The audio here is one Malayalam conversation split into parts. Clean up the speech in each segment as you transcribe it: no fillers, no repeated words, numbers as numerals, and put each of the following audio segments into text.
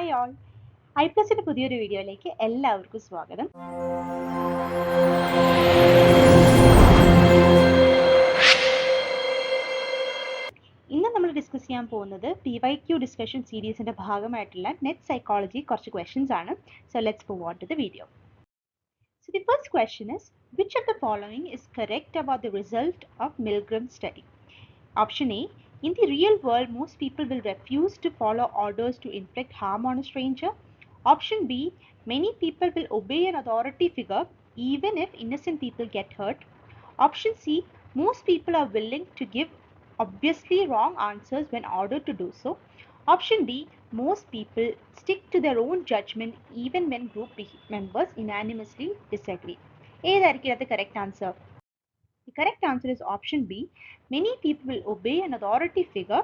ഹായ് ഓൾ, ഐപ്ലസിന്റെ പുതിയൊരു വീഡിയോയിലേക്ക് എല്ലാവർക്കും സ്വാഗതം. ഇന്ന് നമ്മൾ ഡിസ്കസ് ചെയ്യാൻ പോകുന്നത് PYQ ഡിസ്കഷൻ സീരീസിന്റെ ഭാഗമായിട്ടുള്ള നെറ്റ് സൈക്കോളജി കുറച്ച് ക്വസ്റ്റ്യൻസ് ആണ്. So let's move on to the video. So the first question is, which of the following is correct about the result of Milgram study? Option A, in the real world, most people will refuse to follow orders to inflict harm on a stranger. Option B, many people will obey an authority figure even if innocent people get hurt. Option C, most people are willing to give obviously wrong answers when ordered to do so. Option D, most people stick to their own judgment even when group members unanimously disagree. ഏതായിരിക്കും അത് correct answer? The correct answer is option B. Many people will obey an authority figure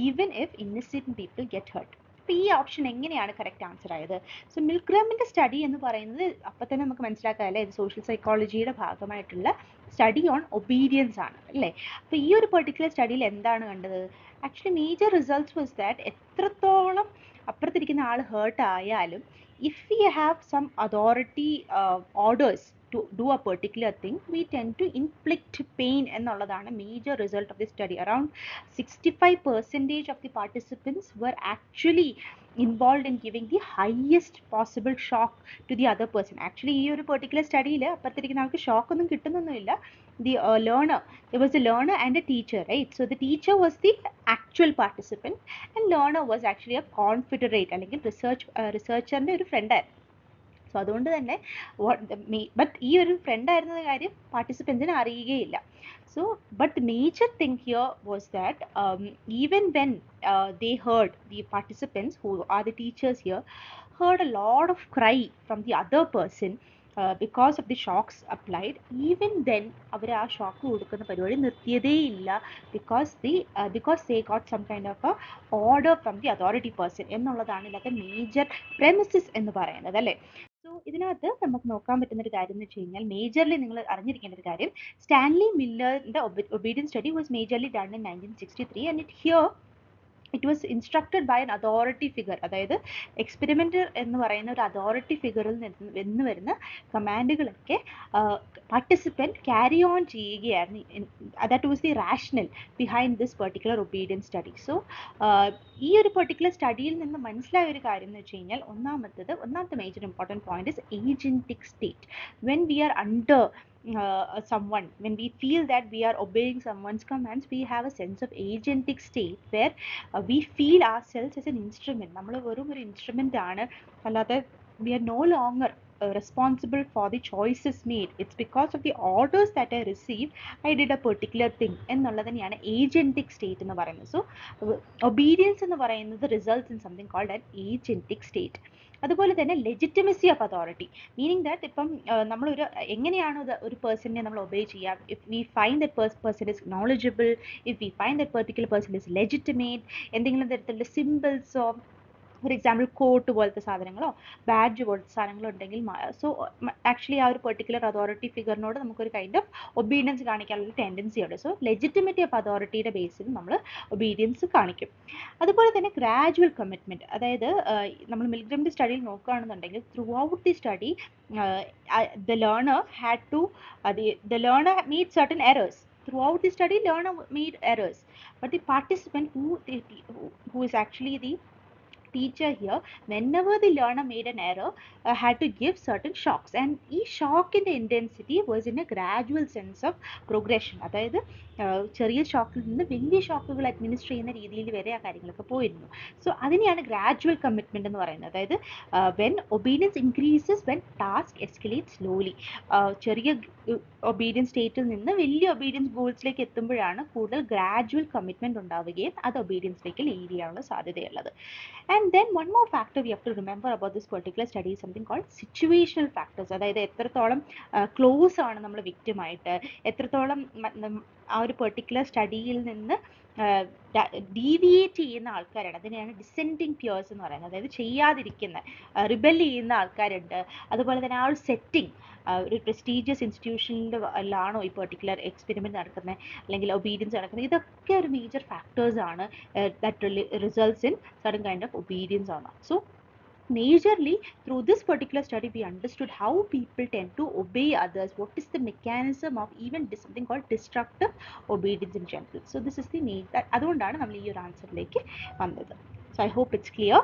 even if innocent people get hurt. അപ്പോൾ ഈ ഓപ്ഷൻ എങ്ങനെയാണ് കറക്റ്റ് ആൻസർ ആയത്? സോ മിൽഗ്രാമിൻ്റെ സ്റ്റഡി എന്ന് പറയുന്നത് അപ്പം തന്നെ നമുക്ക് മനസ്സിലാക്കാമല്ലേ, ഇത് സോഷ്യൽ സൈക്കോളജിയുടെ ഭാഗമായിട്ടുള്ള സ്റ്റഡി ഓൺ ഒബീഡിയൻസ് ആണ് അല്ലേ. അപ്പോൾ ഈ ഒരു പെർട്ടിക്കുലർ സ്റ്റഡിയിൽ എന്താണ് കണ്ടത്? Actually major results was that എത്രത്തോളം അപ്പുറത്തിരിക്കുന്ന ആൾ ഹേർട്ട് ആയാലും if we have some authority orders to do a particular thing, we tend to inflict pain എന്നുള്ളതാണ് major result of the study. Around 65% of the participants were actually involved in giving the highest possible shock to the other person. Actually ഈ ഒരു particular studyയിൽ അപ്പുറത്തിരിക്കുന്ന ആൾക്ക് ഷോക്ക് ഒന്നും കിട്ടുന്നൊന്നുമില്ല. The learner, there was a learner and a teacher, right? So the teacher was the actual participant and learner was actually a confederate അല്ലെങ്കിൽ researcher-ന്റെ ഒരു ഫ്രണ്ടായിരുന്നു. സോ അതുകൊണ്ട് തന്നെ ബട്ട് ഈ ഒരു ഫ്രണ്ട് ആയിരുന്ന കാര്യം പാർട്ടിസിപ്പൻസിന് അറിയുകയില്ല. So but the major thing here was that even when they heard, the participants who are the teachers here heard a lot of cry from the other person because of the shocks applied. Even then അവർ ആ ഷോക്ക് കൊടുക്കുന്ന പരിപാടി നിർത്തിയതേ ഇല്ല, because they got some kind of a order from the authority person എന്നുള്ളതാണ് ഇതിലൊക്കെ മേജർ premises എന്ന് പറയുന്നത് അല്ലേ. സോ ഇതിനകത്ത് നമുക്ക് നോക്കാൻ പറ്റുന്ന ഒരു കാര്യം എന്ന് വെച്ച് കഴിഞ്ഞാൽ, മേജർലി നിങ്ങൾ അറിഞ്ഞിരിക്കേണ്ട ഒരു കാര്യം, സ്റ്റാൻലി മില്ലറിന്റെ obedience study was majorly done in 1963 and it was instructed by an authority figure. അതായത് എക്സ്പെരിമെൻ്റ് എന്ന് പറയുന്ന ഒരു അതോറിറ്റി ഫിഗറിൽ നിന്ന് വരുന്ന കമാൻഡുകളൊക്കെ പാർട്ടിസിപ്പൻറ്റ് ക്യാരി ഓൺ ചെയ്യുകയായിരുന്നു. That was the rational behind this particular obedience study. So ഈ ഒരു പെർട്ടിക്കുലർ സ്റ്റഡിയിൽ നിന്ന് മനസ്സിലായ ഒരു കാര്യം എന്ന് വെച്ച് കഴിഞ്ഞാൽ, ഒന്നാമത്തെ major important point is agentic state. When we are under someone, when we feel that we are obeying someone's commands, we have a sense of agentic state where we feel ourselves as an instrument. നമ്മൾ വെറും ഒരു ഇൻസ്ട്രുമെൻ്റ് ആണ്, അല്ലാതെ we are no longer responsible for the choices made. It's because of the orders that I received, I did a particular thing എന്നുള്ളത് തന്നെയാണ് agentic state എന്ന് പറയുന്നത്. സോ obedience എന്ന് പറയുന്നത് results in something called an agentic state. അതുപോലെ തന്നെ legitimacy of authority, meaning that ഇപ്പം നമ്മളൊരു എങ്ങനെയാണ് ഒരു പേഴ്സണിനെ നമ്മൾ ഒബേ ചെയ്യുക? If we find that person is knowledgeable, if we find that particular person is legitimate, എന്തെങ്കിലും തരത്തിലുള്ള സിമ്പിൾസോ, ഫോർ എക്സാമ്പിൾ കോട്ട് പോലത്തെ സാധനങ്ങളോ ബാഡ്ജ് പോലത്തെ സാധനങ്ങളോ ഉണ്ടെങ്കിൽ, സോ ആക്ച്വലി ആ ഒരു പെർട്ടിക്കുലർ അതോറിറ്റി ഫിഗറിനോട് നമുക്കൊരു കൈൻഡ് ഓഫ് ഒബീഡിയൻസ് കാണിക്കാനുള്ള ടെൻഡൻസി ഉണ്ട്. സോ ലെജിറ്റിമിറ്റി ഓഫ് അതോറിറ്റിയുടെ ബേസിൽ നമ്മൾ ഒബീഡിയൻസ് കാണിക്കും. അതുപോലെ തന്നെ ഗ്രാജുവൽ കമ്മിറ്റ്മെൻറ്റ്, അതായത് നമ്മൾ മിൽഗ്രാമിൻ്റെ സ്റ്റഡിയിൽ നോക്കുകയാണെന്നുണ്ടെങ്കിൽ, through out the study the learner made certain errors. Throughout the study, learner made errors, but the participant who is actually the teacher here, whenever the learner made an error, had to give certain shocks, and each shock in the intensity was in a gradual sense of progression. അതായത് ചെറിയ ഷോക്കിൽ നിന്ന് വലിയ ഷോക്കുകൾ അഡ്മിനിസ്റ്റർ ചെയ്യുന്ന രീതിയിൽ വരെ ആ കാര്യങ്ങളൊക്കെ പോയിരുന്നു. സോ അതിനെയാണ് ഗ്രാജുവൽ കമ്മിറ്റ്മെൻറ്റ് എന്ന് പറയുന്നത്. അതായത് when obedience increases when task escalate slowly. ചെറിയ ഒബീഡിയൻസ് സ്റ്റേറ്റിൽ നിന്ന് വലിയ ഒബീഡിയൻസ് ഗോൾസിലേക്ക് എത്തുമ്പോഴാണ് കൂടുതൽ ഗ്രാജുവൽ കമ്മിറ്റ്മെൻറ്റ് ഉണ്ടാവുകയും അത് ഒബീഡിയൻസിലേക്ക് ലീഡ് ചെയ്യാനുള്ള സാധ്യതയുള്ളത്. And then one more factor we have to remember about this particular study is something called situational factors. അതായത് എത്രത്തോളം ക്ലോസ് ആണ് നമ്മൾ വിക്റ്റിമായിട്ട്, എത്രത്തോളം ആ ഒരു പെർട്ടിക്കുലർ സ്റ്റഡിയിൽ നിന്ന് ഡീവിയേറ്റ് ചെയ്യുന്ന ആൾക്കാരാണ്. അതിനെയാണ് ഡിസെൻഡിങ് പിയേഴ്സ് എന്ന് പറയുന്നത്. അതായത് ചെയ്യാതിരിക്കുന്ന, റിബൽ ചെയ്യുന്ന ആൾക്കാരുണ്ട്. അതുപോലെ തന്നെ ആ ഒരു സെറ്റിംഗ്, ഒരു പ്രസ്റ്റീജിയസ് ഇൻസ്റ്റിറ്റ്യൂഷനിലാണോ ഈ പെർട്ടിക്കുലർ എക്സ്പെരിമെൻറ്റ് നടക്കുന്നത്, അല്ലെങ്കിൽ ഒബീഡിയൻസ് നടക്കുന്നത്, ഇതൊക്കെ ഒരു മേജർ ഫാക്ടേഴ്സ് ആണ് that results in certain kind of obedience ആണ്. So Majorly through this particular study we understood how people tend to obey others, what is the mechanism of even something called destructive obedience in general. So this is the need that അതുകൊണ്ടാണ് നമ്മൾ ഈ ഒരു ആൻസറിലേക്ക് വന്നത്. So I hope it's clear.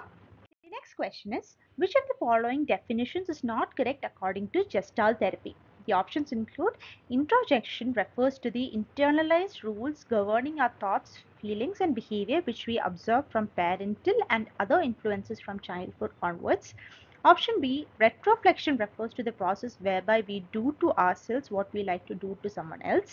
The next question is, which of the following definitions is not correct according to Gestalt therapy? The options include introjection refers to the internalized rules governing our thoughts, feelings and behavior which we observe from parental and other influences from childhood onwards. Option B, retroflexion refers to the process whereby we do to ourselves what we like to do to someone else.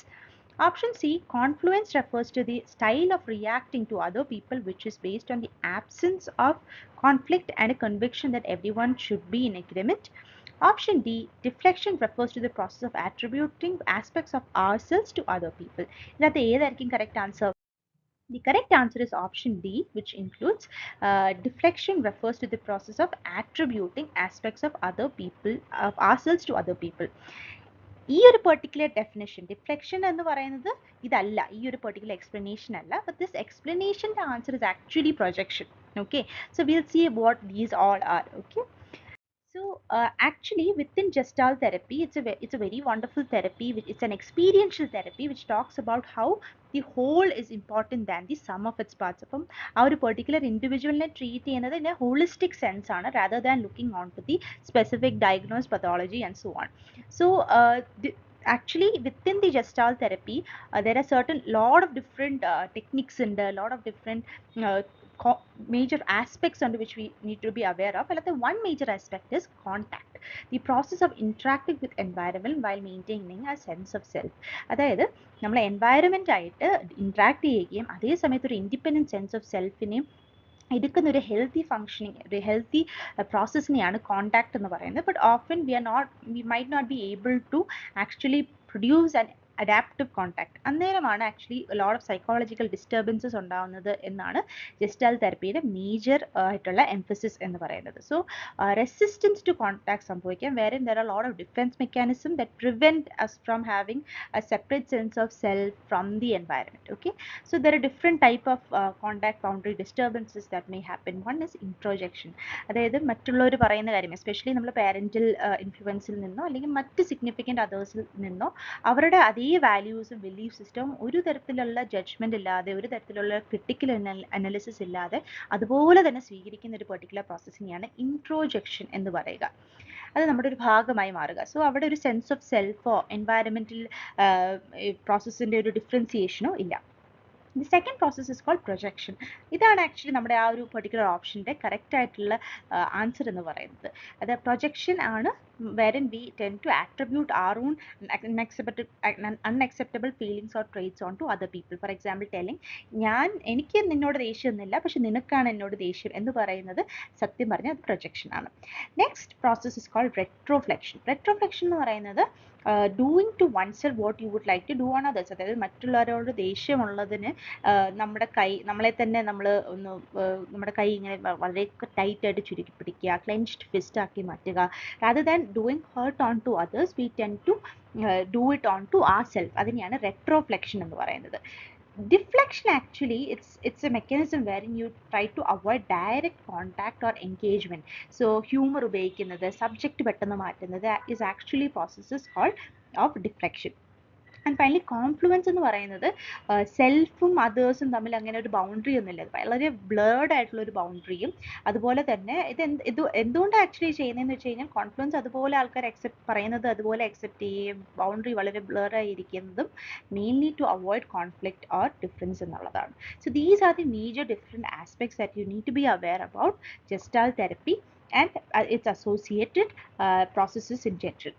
Option C, confluence refers to the style of reacting to other people which is based on the absence of conflict and a conviction that everyone should be in agreement. Option D, deflection refers to the process of attributing aspects of ourselves to other people. ഇതിനകത്ത് ഏതായിരിക്കും correct answer? The correct answer is option D, which includes deflection refers to the process of attributing aspects of other people, of ourselves to other people. ഈ ഒരു പെർട്ടിക്കുലർ ഡെഫിനേഷൻ ഡിഫ്ലക്ഷൻ എന്ന് പറയുന്നത് ഇതല്ല, ഈ ഒരു പെർട്ടിക്കുലർ എക്സ്പ്ലനേഷൻ അല്ല, ബട്ട് ദിസ് എക്സ്പ്ലനേഷൻ്റെ answer is actually projection. Okay, so will see what these all are. Okay, so actually within Gestalt therapy, it's a very wonderful therapy. It's an experiential therapy which talks about how the whole is important than the sum of its parts. അപ്പം ആ ഒരു പെർട്ടിക്കുലർ ഇൻഡിവിജ്വലിനെ ട്രീറ്റ് ചെയ്യുന്നത് ഇൻ എ ഹോളിസ്റ്റിക് സെൻസ് ആണ്, rather than looking on to the specific diagnosed pathology and so on. So actually within the Gestalt therapy there are certain lot of different techniques and a lot of different major aspects under which we need to be aware of. And the one major aspect is contact, the process of interacting with environment while maintaining a sense of self. അതായത് നമ്മൾ എൻവയറമെൻ്റ് ആയിട്ട് ഇൻട്രാക്ട് ചെയ്യുകയും അതേ സമയത്ത് ഒരു ഇൻഡിപെൻഡൻറ്റ് സെൻസ് ഓഫ് സെൽഫിനെയും എടുക്കുന്ന ഒരു ഹെൽത്തി ഫങ്ഷനിങ്, ഒരു ഹെൽത്തി പ്രോസസ്സിനെയാണ് കോണ്ടാക്ട് എന്ന് പറയുന്നത്. But often we might not be able to actually produce and adaptive contact. അന്നേരമാണ് actually lot of psychological disturbances ഉണ്ടാകുന്നത് എന്നാണ് Gestalt തെറപ്പിയുടെ മേജർ ആയിട്ടുള്ള എംഫസിസ് എന്ന് പറയുന്നത്. സോ റെസിസ്റ്റൻസ് ടു കോണ്ടാക്ട് സംഭവിക്കാം, വേറെ there are lot of defence mechanism that prevent us from having a separate sense of self from the environment. Okay, so there are different type of contact boundary disturbances that may happen. One is introjection, അതായത് മറ്റുള്ളവർ പറയുന്ന കാര്യം, എസ്പെഷ്യലി നമ്മൾ പാരന്റൽ ഇൻഫ്ലുവൻസിൽ നിന്നോ അല്ലെങ്കിൽ മറ്റ് സിഗ്നിഫിക്കൻ്റ് അതേഴ്സിൽ നിന്നോ അവരുടെ അതേ വാല്യൂസും ബിലീഫ് സിസ്റ്റവും ഒരു തരത്തിലുള്ള ജഡ്ജ്മെന്റ് ഇല്ലാതെ, ഒരു തരത്തിലുള്ള ക്രിട്ടിക്കൽ അനാലിസിസ് ഇല്ലാതെ അതുപോലെ തന്നെ സ്വീകരിക്കുന്ന ഒരു പെർട്ടിക്കുലർ പ്രോസസ്സിനെയാണ് ഇൻട്രോജെക്ഷൻ എന്ന് പറയുക. അത് നമ്മുടെ ഒരു ഭാഗമായി മാറുക. സോ അവിടെ ഒരു സെൻസ് ഓഫ് സെൽഫോ എൻവയറമെന്റൽ പ്രോസസ്സിൻ്റെ ഒരു ഡിഫറൻസിയേഷനോ ഇല്ല. The second process is called projection. ഇതാണ് ആക്ച്വലി നമ്മുടെ ആ ഒരു പെർട്ടിക്കുലർ ഓപ്ഷൻ്റെ കറക്റ്റ് ആയിട്ടുള്ള ആൻസർ എന്ന് പറയുന്നത്. അത് പ്രൊജക്ഷൻ ആണ്, wherein we tend to attribute our own unacceptable feelings or traits onto other people. For example, telling എനിക്ക് നിന്നോട് ദേഷ്യം ഒന്നുമില്ല, പക്ഷെ നിനക്കാണ് എന്നോട് ദേഷ്യം എന്ന് പറയുന്നത് സത്യം പറഞ്ഞാൽ അത് പ്രൊജക്ഷൻ ആണ്. Next process is called retroflection. Retroflection എന്ന് പറയുന്നത് doing to oneself what you would like to do on others. അതായത് മറ്റുള്ളവരോട് ദേഷ്യമുള്ളതിന് നമ്മളെ തന്നെ നമ്മൾ ഒന്ന് നമ്മുടെ കൈ ഇങ്ങനെ വളരെ ടൈറ്റായിട്ട് ചുരുക്കി പിടിക്കുക, ക്ലെൻച്ച്ഡ് ഫിസ്റ്റ് ആക്കി മാറ്റുക. rather than doing hurt on to others, we tend to do it on to ourselves. അതിനെയാണ് റെട്രോഫ്ലെക്ഷൻ എന്ന് പറയുന്നത്. Deflection actually it's a mechanism wherein you try to avoid direct contact or engagement. So humor ഉപയോഗിക്കുന്നത്, സബ്ജക്റ്റ് പെട്ടെന്ന് മാറ്റുന്നത് is actually processes called of deflection. And finally confluence എന്ന് പറയുന്നത് സെൽഫും അതേഴ്സും തമ്മിൽ അങ്ങനെ ഒരു ബൗണ്ടറി ഒന്നുമില്ല, വളരെ ബ്ലേർഡ് ആയിട്ടുള്ള ഒരു ബൗണ്ടറിയും. അതുപോലെ തന്നെ ഇത് എന്തുകൊണ്ടാണ് ആക്ച്വലി ചെയ്യുന്നതെന്ന് വെച്ച് കഴിഞ്ഞാൽ കോൺഫ്ലുവൻസ് അതുപോലെ ആൾക്കാർ പറയുന്നത് അതുപോലെ അക്സെപ്റ്റ് ചെയ്യുകയും ബൗണ്ടറി വളരെ ബ്ലറായിരിക്കുന്നതും mainly to avoid conflict or difference എന്നുള്ളതാണ്. So these are the major different aspects that you need to be aware about Gestalt therapy and its associated processes in general.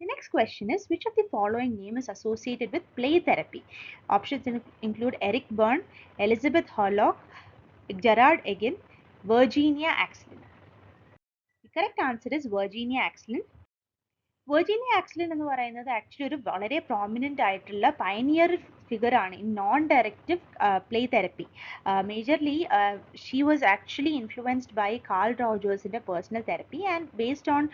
The next question is, which of the following name is associated with play therapy? Options include Eric Berne, Elizabeth Hollock, Gerard Eggen, Virginia Axlin. The correct answer is Virginia Axlin. Virginia Axlin എന്ന് പറയുന്നത് ആക്ച്വലി ഒരു വളരെ പ്രോമിനൻ്റ് ആയിട്ടുള്ള പയനിയർ ഫിഗർ ആണ് in non directive play therapy. Majorly she was actually influenced by Carl റോജേഴ്സിൻ്റെ personal therapy, and based on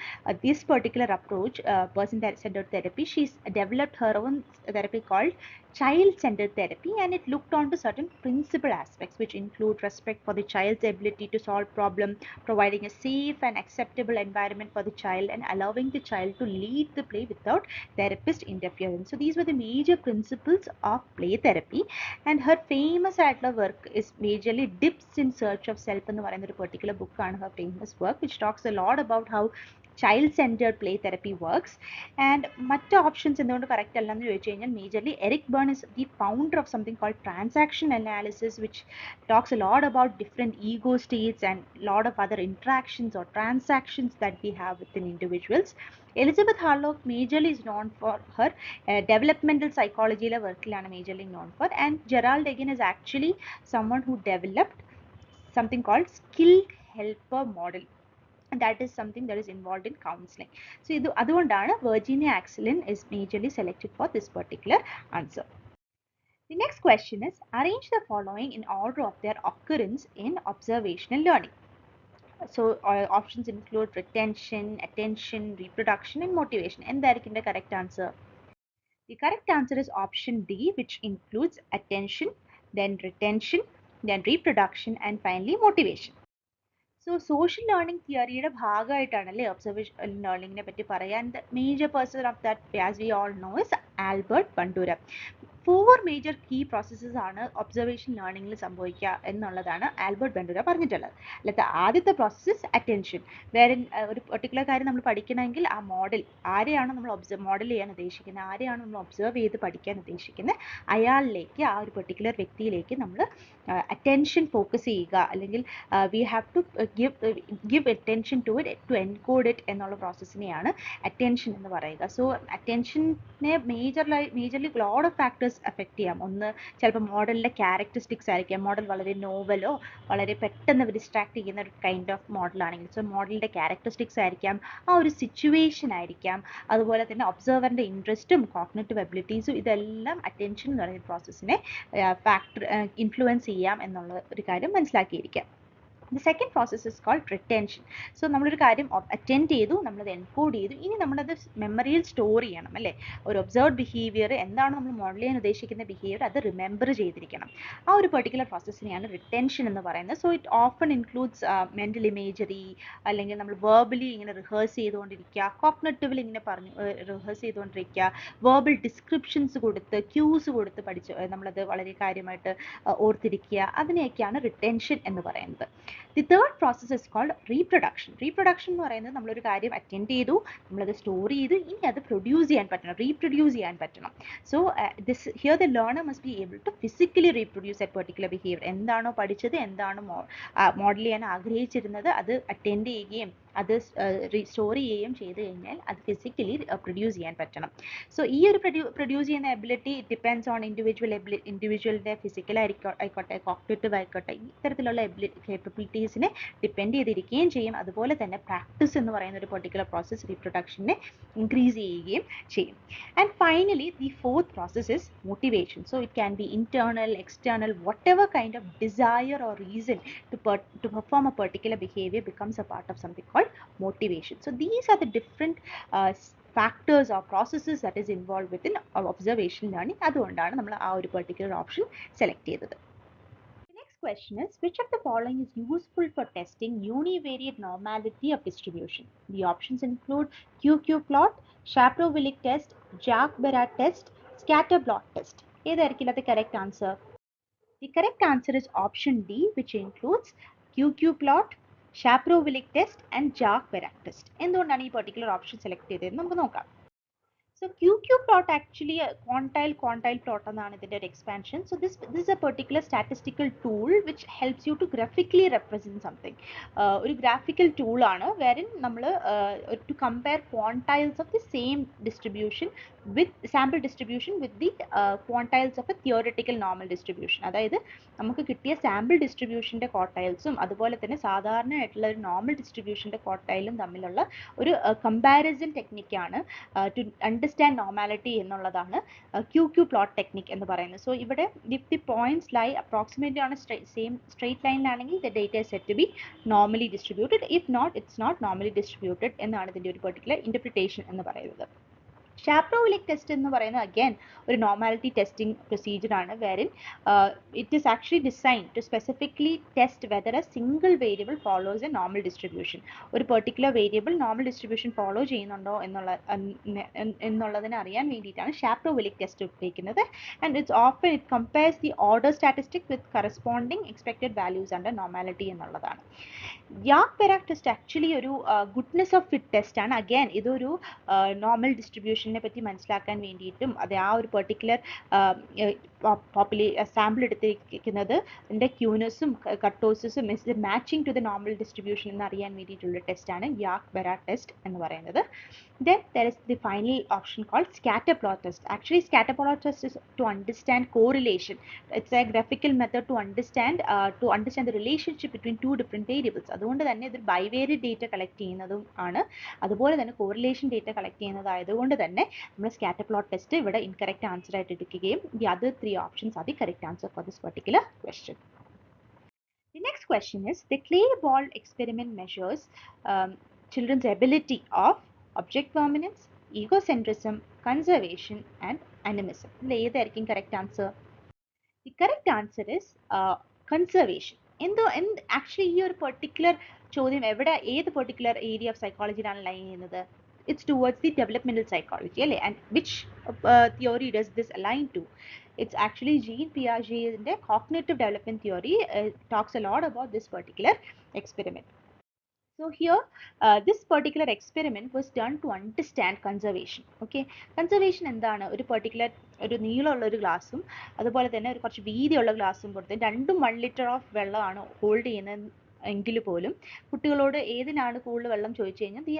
this particular approach, person centred therapy, she's developed her own therapy called child-centered therapy, and it looked on to certain principal aspects which include respect for the child's ability to solve problem, providing a safe and acceptable environment for the child, and allowing the child to lead the play without therapist interference. So these were the major principles of play therapy, and her famous ആയിട്ടുള്ള work is majorly Dips in Search of Self എന്ന് പറയുന്ന ഒരു particular book ആണ് her famous work, which talks a lot about how child-centered play therapy works. And മറ്റ് ഓപ്ഷൻസ് എന്തുകൊണ്ട് കറക്റ്റ് അല്ലെന്ന് ചോദിച്ചു കഴിഞ്ഞാൽ majorly Eric Berne is the founder of something called transaction analysis, which talks a lot about different ego states and lot of other interactions or transactions that we have within individuals. Elizabeth Harlow majorly is known for her developmental psychology വർക്കിലാണ് majorly known for, and Gerald again is actually someone who developed something called skilled helper model, and that is something that is involved in counseling. So അതുകൊണ്ടാണ് Virginia Axelin is majorly selected for this particular answer. The next question is, arrange the following in order of their occurrence in observational learning. So options include retention, attention, reproduction, and motivation. എന്തായിരിക്കും the correct answer? The correct answer is option D, which includes attention, then retention, then reproduction, and finally motivation. So social learning തിയറിയുടെ ഭാഗമായിട്ടാണല്ലേ ഒബ്സർവേഷൻ ലേണിങ്ങിനെ പറ്റി പറയാൻ. The major person of that, as we all know, is Albert Bandura. 4 major key processes ആണ് ഒബ്സർവേഷൻ ലേണിംഗിൽ സംഭവിക്കുക എന്നുള്ളതാണ് ആൽബർട്ട് ബൻഡുര പറഞ്ഞിട്ടുള്ളത്. അല്ലാതെ ആദ്യത്തെ പ്രോസസ്സ് അറ്റൻഷൻ. വേറെ ഒരു പെർട്ടിക്കുലർ കാര്യം നമ്മൾ പഠിക്കണമെങ്കിൽ ആ മോഡൽ ആരെയാണ് നമ്മൾ മോഡൽ ചെയ്യാൻ ഉദ്ദേശിക്കുന്നത്, ആരെയാണ് നമ്മൾ ഒബ്സർവ് ചെയ്ത് പഠിക്കാൻ ഉദ്ദേശിക്കുന്നത്, അയാളിലേക്ക് ആ ഒരു പെർട്ടിക്കുലർ വ്യക്തിയിലേക്ക് നമ്മൾ അറ്റൻഷൻ ഫോക്കസ് ചെയ്യുക, അല്ലെങ്കിൽ we have to give attention to it to encode it എന്നുള്ള പ്രോസസ്സിനെയാണ് അറ്റൻഷൻ എന്ന് പറയുക. സോ അറ്റൻഷനെ majorly lot of factors effect ചെയ്യാം. ഒന്ന് ചിലപ്പോൾ മോഡലിൻ്റെ ക്യാരക്ടറിസ്റ്റിക്സ് ആയിരിക്കാം. മോഡൽ വളരെ നോവലോ വളരെ പെട്ടെന്ന് ഡിസ്ട്രാക്ട് ചെയ്യുന്ന ഒരു കൈൻഡ് ഓഫ് മോഡലാണെങ്കിൽ സോ മോഡലിൻ്റെ ക്യാരക്ടറിസ്റ്റിക്സ് ആയിരിക്കാം, ആ ഒരു സിറ്റുവേഷൻ ആയിരിക്കാം, അതുപോലെ തന്നെ ഒബ്സർവറിൻ്റെ ഇൻട്രസ്റ്റും കോഗ്നിറ്റീവ് എബിലിറ്റീസും ഇതെല്ലാം അറ്റൻഷൻ എന്ന് പറയുന്ന പ്രോസസ്സിനെ ഇൻഫ്ലുവൻസ് ചെയ്യാം എന്നുള്ള ഒരു കാര്യം മനസ്സിലാക്കിയിരിക്കാം. The second process is called retention. So നമ്മളൊരു കാര്യം അറ്റൻഡ് ചെയ്തു, നമ്മളത് എൻകോഡ് ചെയ്തു, ഇനി നമ്മളത് മെമ്മറിയിൽ സ്റ്റോർ ചെയ്യണം അല്ലേ. ഒരു ഒബ്സർവ്ഡ് ബിഹേവിയർ എന്താണ് നമ്മൾ മോഡൽ ചെയ്യാൻ ഉദ്ദേശിക്കുന്ന ബിഹേവിയർ അത് റിമെമ്പർ ചെയ്തിരിക്കണം. ആ ഒരു പെർട്ടിക്കുലർ പ്രോസസ്സിനെയാണ് റിറ്റൻഷൻ എന്ന് പറയുന്നത്. So it often includes mental imagery, അല്ലെങ്കിൽ നമ്മൾ വേർബലി ഇങ്ങനെ റിഹേഴ്സ് ചെയ്തുകൊണ്ടിരിക്കുക, കോഗ്നിറ്റീവ്ലി ഇങ്ങനെ റിഹേഴ്സ് ചെയ്തുകൊണ്ടിരിക്കുക, വേർബൽ ഡിസ്ക്രിപ്ഷൻസ് കൊടുത്ത് ക്യൂസ് കൊടുത്ത് പഠിച്ച് നമ്മളത് വളരെ കാര്യമായിട്ട് ഓർത്തിരിക്കുക, അതിനെയൊക്കെയാണ് റിറ്റൻഷൻ എന്ന് പറയുന്നത്. The third process is called reproduction. Reproduction എന്ന് പറയുന്നത് നമ്മളൊരു കാര്യം അറ്റൻഡ് ചെയ്തു, നമ്മളത് സ്റ്റോർ ചെയ്തു, ഇനി അത് പ്രൊഡ്യൂസ് ചെയ്യാൻ പറ്റണം, റീപ്രൊഡ്യൂസ് ചെയ്യാൻ പറ്റണം. So here the learner must be able to physically reproduce a particular behaviour. എന്താണോ പഠിച്ചത്, എന്താണോ മോഡൽ ചെയ്യാൻ ആഗ്രഹിച്ചിരുന്നത് അത് അറ്റൻഡ് ചെയ്യുകയും അത് സ്റ്റോർ ചെയ്യുകയും ചെയ്ത് കഴിഞ്ഞാൽ അത് ഫിസിക്കലി പ്രൊഡ്യൂസ് ചെയ്യാൻ പറ്റണം. സോ ഈ ഒരു പ്രൊഡ്യൂസ് ചെയ്യുന്ന എബിലിറ്റി ഡിപ്പെൻഡ്സ് ഓൺ ഇൻഡിവിജ്വലിൻ്റെ ഫിസിക്കൽ ആയിക്കോട്ടെ കോഗ്നിറ്റീവ് ആയിക്കോട്ടെ, ഇത്തരത്തിലുള്ള കേപ്പബിലിറ്റീസിനെ ഡിപ്പെൻഡ് ചെയ്തിരിക്കുകയും ചെയ്യും. അതുപോലെ തന്നെ പ്രാക്ടീസ് എന്ന് പറയുന്ന ഒരു പെർട്ടിക്കുലർ പ്രോസസ്സ് റീപ്രൊഡക്ഷനെ ഇൻക്രീസ് ചെയ്യുകയും ചെയ്യും. And finally the fourth process is motivation. So it can be internal, external, whatever kind of desire or reason to perform a particular behavior becomes a part of something called motivation. So these are the different factors or processes that is involved within observation learning. അതുകൊണ്ടാണ് നമ്മൾ ആ ഒരു particular option select ചെയ്തത്. The next question is, which of the following is useful for testing univariate normality of distribution? The options include QQ plot, Shaplov-Wilk test, Jacques-Berat test, scatter plot test. ഏതായിരിക്കും the correct answer? The correct answer is option D, which includes QQ plot, Shaplov-Wilk test and Jacques-Berat test. എന്തുകൊണ്ടാണ് ഈ പെർട്ടിക്കുലർ ഓപ്ഷൻ സെലക്ട് ചെയ്തത് നമുക്ക് നോക്കാം. So QQ plot actually quantile plot എന്നാണ് ഇതിൻ്റെ ഒരു expansion. So this is a particular statistical tool which helps you to graphically represent something. ഒരു ഗ്രാഫിക്കൽ ടൂൾ ആണ് wherein നമ്മൾ to compare quantiles of the same distribution with sample distribution with the quantiles of a theoretical normal distribution. അതായത് നമുക്ക് കിട്ടിയ സാമ്പിൾ ഡിസ്ട്രിബ്യൂഷൻ്റെ ക്വാർട്ടൈൽസും അതുപോലെ തന്നെ സാധാരണയായിട്ടുള്ള ഒരു നോർമൽ ഡിസ്ട്രിബ്യൂഷൻ്റെ ക്വാർട്ടൈലും തമ്മിലുള്ള ഒരു കമ്പാരിസൺ ടെക്നിക്കാണ് ടു അണ്ടർസ്റ്റാൻഡ് നോർമാലിറ്റി എന്നുള്ളതാണ് QQ പ്ലോട്ട് ടെക്നിക് എന്ന് പറയുന്നത്. സോ ഇവിടെ if the points lie approximately ആണ് സെയിം സ്ട്രെയിറ്റ് ലൈനിലാണെങ്കിൽ the data is set to be normally distributed. If not it's not normally distributed എന്നാണ് ഇതിൻ്റെ ഒരു പെർട്ടിക്കുലർ ഇൻ്റർപ്രിറ്റേഷൻ എന്ന് പറയുന്നത്. Shaplov-Wilk test എന്ന് പറയുന്നത് again ഒരു normality testing procedure ആണ് wherein it is actually designed to specifically test whether a single variable follows a normal distribution. ഒരു particular variable normal distribution follow ചെയ്യുന്നുണ്ടോ എന്നുള്ളതിനെ അറിയാൻ വേണ്ടിയിട്ടാണ് Shaplov-Wilk test ഉപയോഗിക്കുന്നത്. And it's often it compares the order statistic with corresponding expected values under normality എന്നുള്ളതാണ്. Yaak-Peraq test actually ഒരു goodness of fit test ആണ്. Again ഇതൊരു normal distribution നെ പറ്റി മനസ്സിലാക്കാൻ വേണ്ടിയിട്ടും അത് ആ ഒരു പെർട്ടിക്കുലർ സാമ്പിൾ എടുത്തിരിക്കുന്നത് അതിൻ്റെ ക്യൂനസും കട്ടോസസും is matching to the normal distribution എന്ന് അറിയാൻ വേണ്ടിയിട്ടുള്ള ടെസ്റ്റാണ് യാക്-പെരാക് ടെസ്റ്റ് എന്ന് പറയുന്നത്. Then there is the final option called scatter plot test. Actually scatter plot test is to understand correlation. It's a graphical method to understand the relationship between two different variables. അതുകൊണ്ട് തന്നെ ഇത് ബൈവേരിയറ്റ് ഡേറ്റ കളക്ട് ചെയ്യുന്നതും ആണ്. അതുപോലെ തന്നെ കോറിലേഷൻ ഡേറ്റ കളക്ട് ചെയ്യുന്നതായതുകൊണ്ട് തന്നെ നമ്മൾ സ്കാറ്റർ പ്ലോട്ട് ടെസ്റ്റ് ഇവിടെ ഇൻകറക്റ്റ് ആൻസർ ആയിട്ട് എടുക്കുകയും the other three options are the correct answer for this particular question. The next question is the clay ball experiment measures children's ability of object permanence, egocentrism, conservation and animism. ഏതായിരിക്കും correct answer? The correct answer is conservation. Actually ഈ ഒരു particular ചോദ്യം എവിടെ ഏത് particular area of psychology ആണ് ലൈൻ ചെയ്യുന്നത്? It's towards the developmental psychology, and which theory does this align to? It's actually Jean Piaget's cognitive development theory talks a lot about this particular experiment. So here this particular experiment was done to understand conservation. Okay, conservation എന്താണ്? ഒരു particular ഒരു നീളമുള്ള ഒരു ഗ്ലാസും അതുപോലെ തന്നെ ഒരു കുറച്ച് വീതിയുള്ള ഗ്ലാസും കൊടുത്ത് രണ്ടും 1 ലിറ്റർ ഓഫ് വെള്ളമാണ് ഹോൾഡ് ചെയ്യുന്നത് എങ്കിൽ പോലും കുട്ടികളോട് ഏതിനാണ് കൂടുതൽ വെള്ളം ചോദിച്ചു കഴിഞ്ഞാൽ the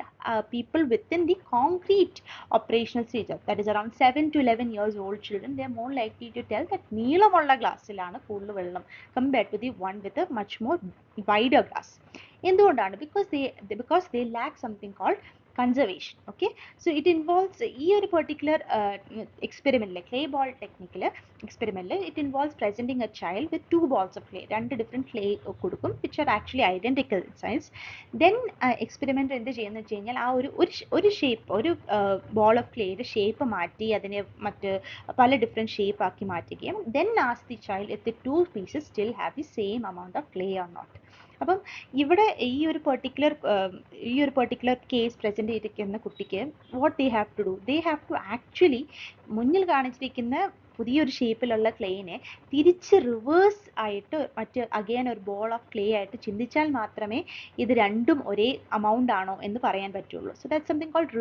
people within the concrete operational stage, that is around 7 to 11 years old children, they are more likely to tell that നീളമുള്ള ഗ്ലാസ്സിലാണ് കൂടുതൽ വെള്ളം compared to the one with a much more wider glass. എന്തുകൊണ്ടാണ്? because they lack something called conservation. Okay, so it involves ഈ ഒരു particular experiment clay ball technique experiment it involves presenting a child with two balls of clay, രണ്ട് different clay കൊടുക്കും which are actually identical in size. Then experiment എന്ത് ചെയ്യുന്നു വെച്ച് കഴിഞ്ഞാൽ ആ ഒരു ഷേപ്പ് ഒരു ball of clay യുടെ ഷേപ്പ് മാറ്റി അതിനെ മറ്റ് പല different ഷേപ്പ് ആക്കി മാറ്റുകയും then ask the child if the two pieces still have the same amount of clay or not. അപ്പം ഇവിടെ ഈ ഒരു പെർട്ടിക്കുലർ കേസ് പ്രസന്റ് ചെയ്തിരിക്കുന്ന കുട്ടിക്ക് what they have to do, they have to actually മുന്നിൽ കാണിച്ചിരിക്കുന്ന പുതിയൊരു ഷേപ്പിലുള്ള ക്ലേനെ തിരിച്ച് റിവേഴ്സ് ആയിട്ട് മറ്റ് അഗെയിൻ ഒരു ബോൾ ഓഫ് ക്ലേ ആയിട്ട് ചിന്തിച്ചാൽ മാത്രമേ ഇത് രണ്ടും ഒരേ amount ആണോ എന്ന് പറയാൻ പറ്റുള്ളൂ. So that's something called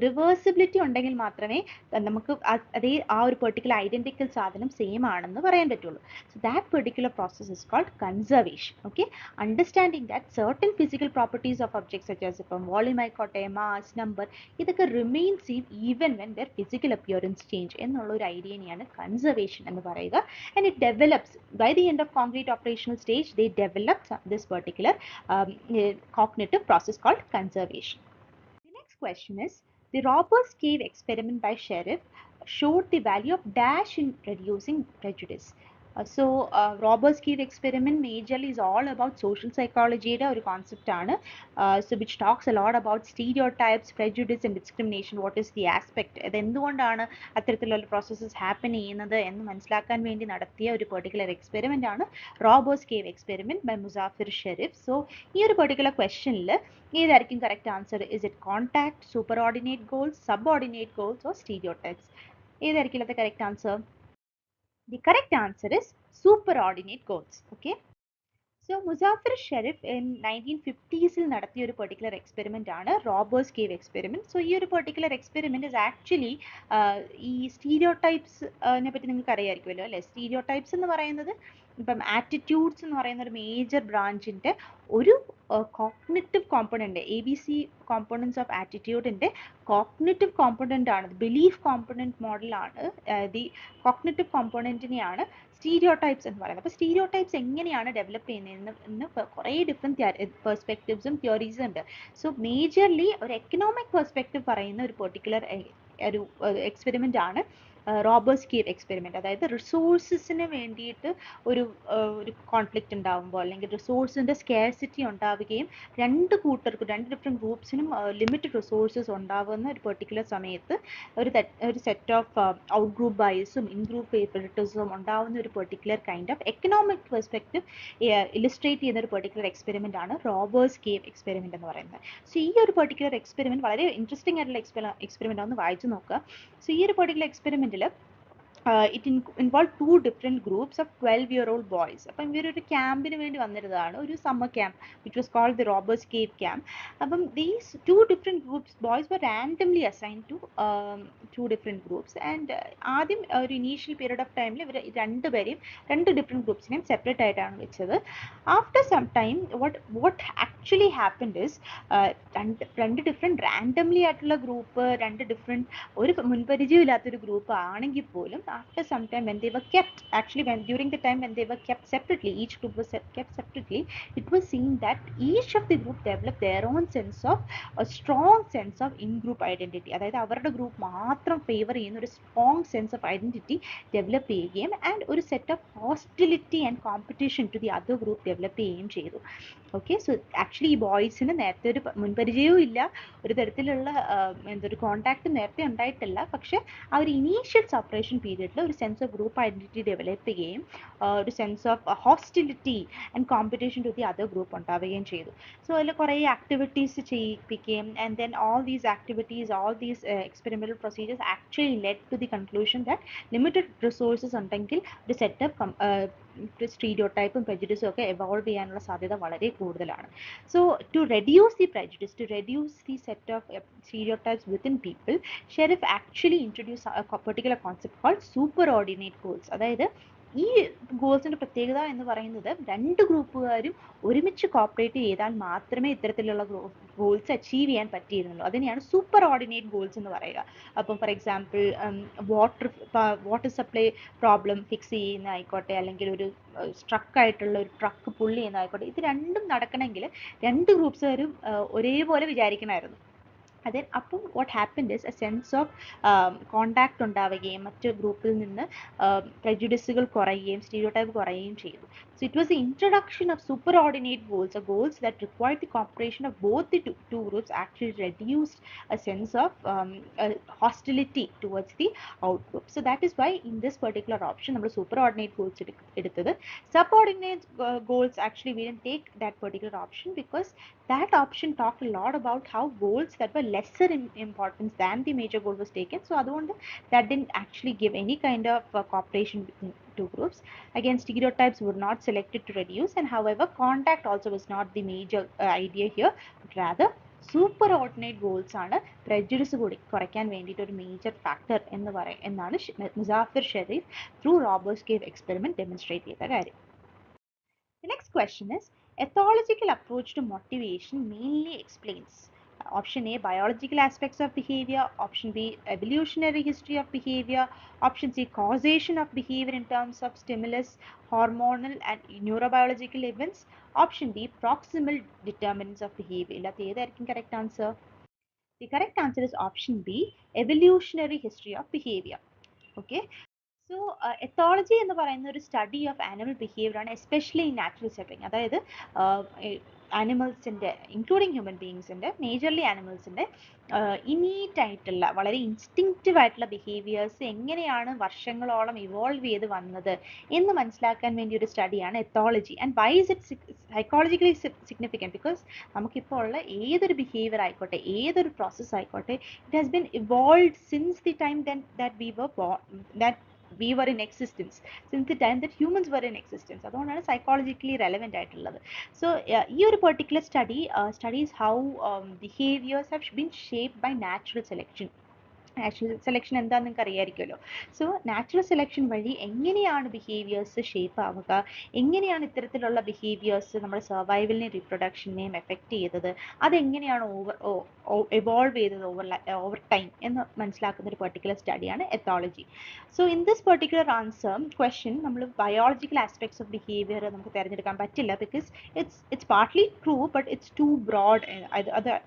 reversibility ഉണ്ടെങ്കിൽ മാത്രമേ നമുക്ക് അതേ ആ ഒരു പെർട്ടിക്കുലർ ഐഡന്റിക്കൽ സാധനം സെയിം ആണെന്ന് പറയാൻ പറ്റുള്ളൂ. So that particular process is called conservation. Okay, understanding that certain physical properties of objects such as ഇപ്പം വോളിയം ആയിക്കോട്ടെ, മാസ്, നമ്പർ, ഇതൊക്കെ remain same even when their physical appearance change എന്നുള്ള ഒരു ഐഡിയനെയാണ് കൺസർവേഷൻ എന്ന് പറയുക. And it develops by the end of concrete operational stage they develops this particular cognitive process called conservation. The next question is, the Robbers Cave experiment by Sheriff showed the value of dash in reducing prejudice. Robbers Cave experiment majorly is all about social psychology ഒരു concept ആണ്. So which talks a lot about stereotypes, prejudice and discrimination. What is the aspect? അത് എന്തുകൊണ്ടാണ് അത്തരത്തിലുള്ള പ്രോസസ്സസ് ഹാപ്പൻ ചെയ്യുന്നത് എന്ന് മനസ്സിലാക്കാൻ വേണ്ടി നടത്തിയ ഒരു പെർട്ടിക്കുലർ എക്സ്പെരിമെന്റ് ആണ് robbers cave experiment by Muzafer Sherif. So ഈ ഒരു പെർട്ടിക്കുലർ ക്വസ്റ്റ്യനിൽ ഏതായിരിക്കും correct answer? Is it contact, superordinate goals, subordinate goals or stereotypes? ഏതായിരിക്കും അത് correct answer? The correct answer is superordinate goals. Okay, so Muzaffar Sharif in 1950s നടത്തിയ ഒരു പെർട്ടിക്കുലർ എക്സ്പെരിമെന്റ് ആണ് റോബേഴ്സ് കേവ് എക്സ്പെരിമെന്റ്. സോ ഈ ഒരു പെർട്ടിക്കുലർ എക്സ്പെരിമെന്റ് ഇസ് ആക്ച്വലി ഈ സ്റ്റീരിയോടൈപ്സിനെ പറ്റി നിങ്ങൾക്ക് അറിയാമായിരിക്കുമല്ലോ അല്ലെ. സ്റ്റീരിയോടൈപ്സ് എന്ന് പറയുന്നത് ഇപ്പം ആറ്റിറ്റ്യൂഡ്സ് എന്ന് പറയുന്ന ഒരു മേജർ ബ്രാഞ്ചിന്റെ ഒരു cognitive component, ABC components of ആറ്റിറ്റ്യൂഡിന്റെ കോഗ്നിറ്റീവ് കോമ്പണന്റ് ആണ്, ബിലീഫ് കോമ്പണന്റ് മോഡലാണ്. ദി കോഗ്നിറ്റീവ് കോമ്പണന്റിനെയാണ് സ്റ്റീരിയോടൈപ്സ് എന്ന് പറയുന്നത്. അപ്പോൾ സ്റ്റീരിയോടൈപ്സ് എങ്ങനെയാണ് ഡെവലപ്പ് ചെയ്യുന്നതെന്ന് കുറേ ഡിഫറെൻറ്റ് പെർസ്പെക്റ്റീവ്സും തിയറീസും ഉണ്ട്. സോ മേജർലി ഒരു എക്കണോമിക് പെർസ്പെക്റ്റീവ് പറയുന്ന ഒരു പെർട്ടിക്കുലർ ഒരു എക്സ്പെരിമെന്റ് ആണ് റോബേഴ്സ് കേവ് എക്സ്പെരിമെൻ്റ്. അതായത് റിസോഴ്സസിന് വേണ്ടിയിട്ട് ഒരു കോൺഫ്ലിക്റ്റ് ഉണ്ടാകുമ്പോൾ അല്ലെങ്കിൽ റിസോഴ്സിൻ്റെ സ്കേഴ്സിറ്റി ഉണ്ടാവുകയും രണ്ട് ഡിഫറെൻറ്റ് ഗ്രൂപ്പ്സിനും ലിമിറ്റഡ് റിസോഴ്സസ് ഉണ്ടാകുന്ന ഒരു പെർട്ടിക്കുലർ സമയത്ത് ഒരു സെറ്റ് ഓഫ് ഔട്ട് ഗ്രൂപ്പ് ബയസും ഇൻ ഗ്രൂപ്പ് ഫേവറിറ്റിസവും ഉണ്ടാകുന്ന ഒരു particular kind of economic perspective illustrate ചെയ്യുന്ന ഒരു പെർട്ടിക്കുലർ എക്സ്പെരിമെൻ്റ് ആണ് റോബേഴ്സ് കേവ് എക്സ്പെരിമെൻ്റ് എന്ന് പറയുന്നത്. സോ ഈ ഒരു പെർട്ടിക്കുലർ എക്സ്പെരിമെൻറ്റ് വളരെ ഇൻട്രസ്റ്റിംഗ് ആയിട്ടുള്ള എക്സ്പെരിമെൻ്റ് ഒന്ന് വായിച്ചു നോക്കുക. സോ ഈ ഒരു പെർട്ടിക്കുലർ എക്സ്പെരിമെൻറ്റിൽ it involved 2 different groups of 12-year-old boys. അപ്പം ഇവരൊരു ക്യാമ്പിന് വേണ്ടി വന്നിരുന്നതാണ്, ഒരു summer camp which was called the Robbers Cave Camp. അപ്പം these 2 different groups boys were randomly assigned to 2 different groups and ആദ്യം ഒരു ഇനീഷ്യൽ പീരീഡ് ഓഫ് ടൈമിൽ ഇവർ രണ്ടുപേരെയും 2 ഡിഫറെൻറ്റ് ഗ്രൂപ്പ്സിനെയും സെപ്പറേറ്റ് ആയിട്ടാണ് വെച്ചത്. After some time what actually happened is രണ്ട് ഡിഫറെൻറ്റ് റാൻഡംലി ആയിട്ടുള്ള ഗ്രൂപ്പ്, രണ്ട് ഡിഫറെൻറ്റ് ഒരു മുൻപരിചയമില്ലാത്തൊരു ഗ്രൂപ്പ് ആണെങ്കിൽ പോലും after some time when they were kept, during the time when they were kept separately, each group was kept separately, it was seen that each of the group developed their own sense of a strong sense of in-group identity. അതായത് അവരുടെ ഗ്രൂപ്പ് മാത്രം ഫേവർ ചെയ്യുന്ന ഒരു strong sense of identity develop ചെയ്യുകയും ആൻഡ് ഒരു set of hostility and competition to the other group develop ചെയ്യുകയും ചെയ്തു. ഓക്കെ, സോ ആക്ച്വലി ഈ ബോയ്സിന് നേരത്തെ ഒരു മുൻപരിചയവും ഇല്ല, ഒരു തരത്തിലുള്ള എന്തൊരു കോണ്ടാക്ട് നേരത്തെ ഉണ്ടായിട്ടില്ല. പക്ഷെ ആ ഒരു ഇനീഷ്യൽ സെപ്പറേഷൻ പീരിയഡിൽ ഒരു sense of group identity develop ചെയ്യുകയും ഒരു sense of hostility and competition to the other group ഉണ്ടാവുകയും ചെയ്തു. സോ അതിൽ കുറേ ആക്ടിവിറ്റീസ് ചെയ്യിപ്പിക്കുകയും and then all these activities, all these experimental procedures actually led to the conclusion that limited resources ഉണ്ടെങ്കിൽ ഒരു സെറ്റ് ഓഫ് സ്റ്റീരിയോടൈപ്പും prejudice ഒക്കെ എവോൾവ് ചെയ്യാനുള്ള സാധ്യത വളരെ കൂടുതലാണ്. So to reduce the prejudice, to reduce the set of stereotypes within people, Sharif actually introduce a particular concept called superordinate goals. അതായത് ഈ ഗോൾസിൻ്റെ പ്രത്യേകത എന്ന് പറയുന്നത് രണ്ട് ഗ്രൂപ്പുകാരും ഒരുമിച്ച് കോപ്പറേറ്റ് ചെയ്താൽ മാത്രമേ ഇത്തരത്തിലുള്ള ഗോൾസ് അച്ചീവ് ചെയ്യാൻ പറ്റിയിരുന്നുള്ളൂ. അതിനെയാണ് സൂപ്പർ ഓർഡിനേറ്റ് ഗോൾസ് എന്ന് പറയുക. അപ്പം for example water supply problem fix ചെയ്യുന്ന ആയിക്കോട്ടെ, അല്ലെങ്കിൽ ഒരു സ്ട്രക്കായിട്ടുള്ള ഒരു ട്രക്ക് പുള്ളി ചെയ്യുന്നതായിക്കോട്ടെ, ഇത് രണ്ടും നടക്കണമെങ്കിൽ രണ്ട് ഗ്രൂപ്പ്സുകാരും ഒരേപോലെ വിചാരിക്കണമായിരുന്നു. അതിൽ അപ്പം what happened is A sense of contact ഉണ്ടാവുകയും മറ്റ് ഗ്രൂപ്പിൽ നിന്ന് prejudiceകൾ കുറയുകയും സ്റ്റീരിയോടൈപ്പ് കുറയുകയും ചെയ്തു. So it was the introduction of superordinate goals, or goals that required the cooperation of both the two groups, actually reduced a sense of hostility towards the out group. So that is why in this particular option നമ്മൾ superordinate goals എടുത്തത്. Subordinate goals, actually we didn't take that particular option because that option talked a lot about how goals that were lesser in importance than the major goal was taken. So അതുകൊണ്ട് that didn't actually give any kind of cooperation between two groups. Again, stereotypes were not selected to reduce, and however contact also was not the major idea here, but rather superordinate goals ആണ് prejudice കൂടി കുറയ്ക്കാൻ വേണ്ടിയിട്ട് ഒരു മേജർ ഫാക്ടർ എന്നാണ് Muzafer Sherif through robbers cave experiment demonstrate ചെയ്ത കാര്യം. The next question is, ethological approach to motivation mainly explains option A, biological aspects of behavior, option B, evolutionary history of behavior, option C, causation of behavior in terms of stimulus, hormonal and neurobiological events, option D, proximal determinants of behavior. ഇല്ലാത്ത ഏതായിരിക്കും correct answer? The correct answer is option B, evolutionary history of behavior. Okay. So ethology എന്ന് പറയുന്ന ഒരു സ്റ്റഡി ഓഫ് ആനിമൽ ബിഹേവിയർ ആണ്, എസ്പെഷ്യലി ഇൻ നാച്ചുറൽ സെറ്റിംഗ്. അതായത് ആനിമൽസിൻ്റെ ഇൻക്ലൂഡിങ് ഹ്യൂമൻ ബീയിങ്സിൻ്റെ, മേജർലി ആനിമൽസിൻ്റെ ഇനീറ്റ് ആയിട്ടുള്ള വളരെ ഇൻസ്റ്റിങ്ക്റ്റീവ് ആയിട്ടുള്ള ബിഹേവിയേഴ്സ് എങ്ങനെയാണ് വർഷങ്ങളോളം ഇവോൾവ് ചെയ്ത് വന്നത് എന്ന് മനസ്സിലാക്കാൻ വേണ്ടി ഒരു സ്റ്റഡിയാണ് ethology. And why is it psychologically significant? Because നമുക്കിപ്പോൾ ഉള്ള ഏതൊരു ബിഹേവിയർ ആയിക്കോട്ടെ, ഏതൊരു പ്രോസസ്സ് ആയിക്കോട്ടെ, it has been evolved since the time we were in existence, since the time that humans were in existence. അതുകൊണ്ടാണ് സൈക്കോളജിക്കലി റെലവെൻ്റ് ആയിട്ടുള്ളത്. സോ ഈ ഒരു particular studies how behaviors have been shaped by natural selection. Natural selection എന്താണെന്ന് നിങ്ങൾക്ക് അറിയാമായിരിക്കുമല്ലോ. സോ നാച്ചുറൽ സെലക്ഷൻ വഴി എങ്ങനെയാണ് ബിഹേവിയേഴ്സ് ഷേപ്പ് ആവുക, എങ്ങനെയാണ് ഇത്തരത്തിലുള്ള ബിഹേവിയേഴ്സ് നമ്മുടെ സർവൈവലിനെയും റീപ്രൊഡക്ഷനെയും എഫക്റ്റ് ചെയ്തത്, അതെങ്ങനെയാണ് എവോൾവ് ചെയ്തത് ഓവർ ടൈം എന്ന് മനസ്സിലാക്കുന്ന ഒരു പെർട്ടിക്കുലർ സ്റ്റഡിയാണ് ethology. So in this particular question നമ്മൾ ബയോളജിക്കൽ ആസ്പെക്ട്സ് ഓഫ് ബിഹേവിയർ നമുക്ക് തിരഞ്ഞെടുക്കാൻ പറ്റില്ല, because it's partly true but it's too broad.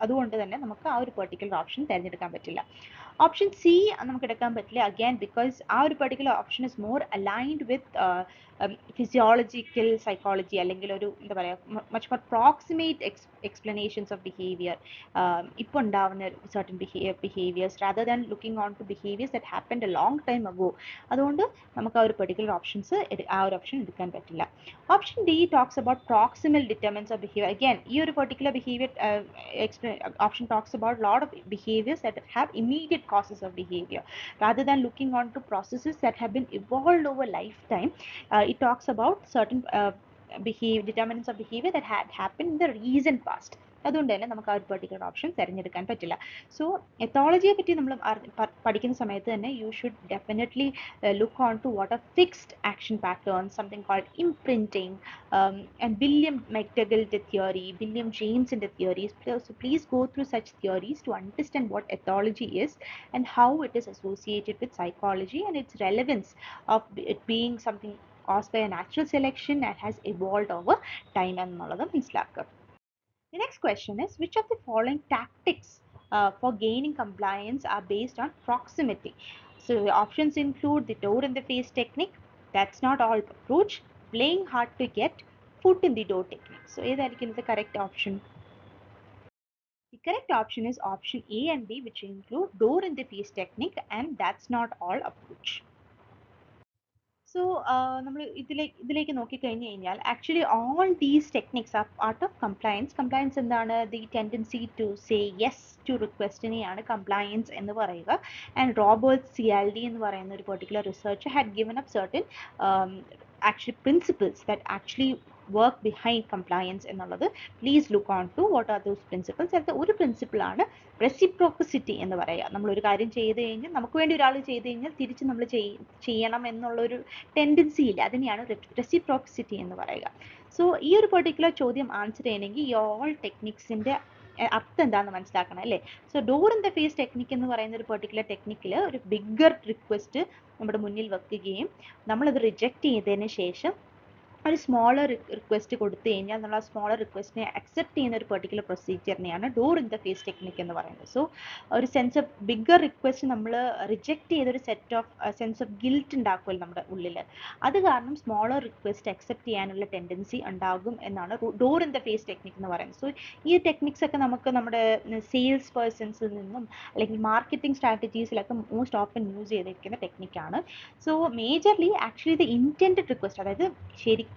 അതുകൊണ്ട് തന്നെ നമുക്ക് ആ ഒരു പെർട്ടിക്കുലർ ഓപ്ഷൻ തിരഞ്ഞെടുക്കാൻ പറ്റില്ല. ഓപ്ഷൻ സി നമുക്ക് എടുക്കാൻ പറ്റില്ല, അഗൈൻ ബിക്കോസ് ആ ഒരു particular option is more aligned with physiological psychology, അല്ലെങ്കിൽ ഒരു എന്താ പറയുക much more proximate explanations of behaviour, ഇപ്പോൾ ഉണ്ടാവുന്ന certain behaviours rather than looking on to behaviors that happened a long time ago. അതുകൊണ്ട് നമുക്ക് ആ ഒരു പെർട്ടിക്കുലർ ഓപ്ഷൻസ് ആ ഒരു ഓപ്ഷൻ എടുക്കാൻ പറ്റില്ല. Option D talks about proximal determinants of behaviour. Again ഈ ഒരു particular behaviour option talks about lot of behaviours that have immediate causes of behavior rather than looking on to processes that have been evolved over lifetime. It talks about certain determinants of behavior that had happened in the recent past. അതുകൊണ്ട് തന്നെ നമുക്ക് ആ ഒരു പെർട്ടിക്കുലർ ഓപ്ഷൻ തിരഞ്ഞെടുക്കാൻ പറ്റില്ല. സോ എത്തോളജിയെ പറ്റി നമ്മൾ പഠിക്കുന്ന സമയത്ത് തന്നെ you should definitely look on to what are fixed action pattern, something called imprinting, and William മെക്ഡഗിളിന്റെ തിയറി, വില്യം ജെയിംസിന്റെ theories. So please go through such theories to understand what ethology is and how it is associated with psychology and its relevance of it being something caused by a natural selection and has evolved over time എന്നുള്ളത് മനസ്സിലാക്കുക. The next question is, which of the following tactics for gaining compliance are based on proximity? So the options include the door in the face technique, that's not all approach, playing hard to get, foot in the door technique. So ഏതായിരിക്കും the correct option? The correct option is option A and B, which include door in the face technique and that's not all approach. So നമ്മൾ ഇതിലേക്ക് നോക്കിക്കഴിഞ്ഞ് കഴിഞ്ഞാൽ actually all these techniques are part of compliance. Compliance എന്താണ്? The tendency to say yes to റിക്വസ്റ്റിനെയാണ് കംപ്ലയൻസ് എന്ന് പറയുക. ആൻഡ് റോബർട്ട് സിയാൽഡി എന്ന് പറയുന്ന ഒരു particular researcher had given up certain actually principles that actually work behind compliance എന്നുള്ളത്. Please look on to what are those principles. അത് ഒരു പ്രിൻസിപ്പിളാണ് റെസിപ്രോസിറ്റി എന്ന് പറയുക. നമ്മളൊരു കാര്യം ചെയ്ത് കഴിഞ്ഞാൽ നമുക്ക് വേണ്ടി ഒരാൾ ചെയ്ത് കഴിഞ്ഞാൽ തിരിച്ച് നമ്മൾ ചെയ്യണം എന്നുള്ളൊരു ടെൻഡൻസി ഇല്ല, അതിനെയാണ് റെസിപ്രോസിറ്റി എന്ന് പറയുക. സോ ഈ ഒരു പെർട്ടിക്കുലർ ചോദ്യം ആൻസർ ചെയ്യണമെങ്കിൽ ഈ ഓൾ ടെക്നിക്സിൻ്റെ അർത്ഥം എന്താണെന്ന് മനസ്സിലാക്കണം അല്ലേ. So door in the face technique എന്ന് പറയുന്ന ഒരു പെർട്ടിക്കുലർ ടെക്നിക്കിൽ ഒരു ബിഗ്ഗർ റിക്വസ്റ്റ് നമ്മുടെ മുന്നിൽ വെക്കുകയും നമ്മളത് റിജക്റ്റ് ചെയ്തതിന് ശേഷം ഒരു സ്മോളർ റിക്വസ്റ്റ് കൊടുത്തു കഴിഞ്ഞാൽ നമ്മൾ ആ സ്മോളർ റിക്വസ്റ്റിനെ അക്സെപ്റ്റ് ചെയ്യുന്ന ഒരു പെർട്ടിക്കുലർ പ്രൊസീജിയറിനെയാണ് door in the face technique എന്ന് പറയുന്നത്. സോ ഒരു സെൻസ് ഓഫ് ബിഗ്ഗർ റിക്വസ്റ്റ് നമ്മൾ റിജക്റ്റ് ചെയ്തൊരു സെൻസ് ഓഫ് ഗിൽറ്റ് ഉണ്ടാക്കുമല്ലോ നമ്മുടെ ഉള്ളിൽ. അത് കാരണം സ്മോളർ റിക്വസ്റ്റ് അക്സെപ്റ്റ് ചെയ്യാനുള്ള ടെൻഡൻസി ഉണ്ടാകും എന്നാണ് door in the face technique എന്ന് പറയുന്നത്. സോ ഈ ടെക്നിക്സ് ഒക്കെ നമുക്ക് നമ്മുടെ സെയിൽസ് പേഴ്സൺസിൽ നിന്നും അല്ലെങ്കിൽ മാർക്കറ്റിംഗ് സ്ട്രാറ്റജീസിലൊക്കെ മോസ്റ്റ് ഓപ്പൺ യൂസ് ചെയ്തിരിക്കുന്ന ടെക്നിക്കാണ്. So majorly actually the intended request, അതായത് ശരിക്കും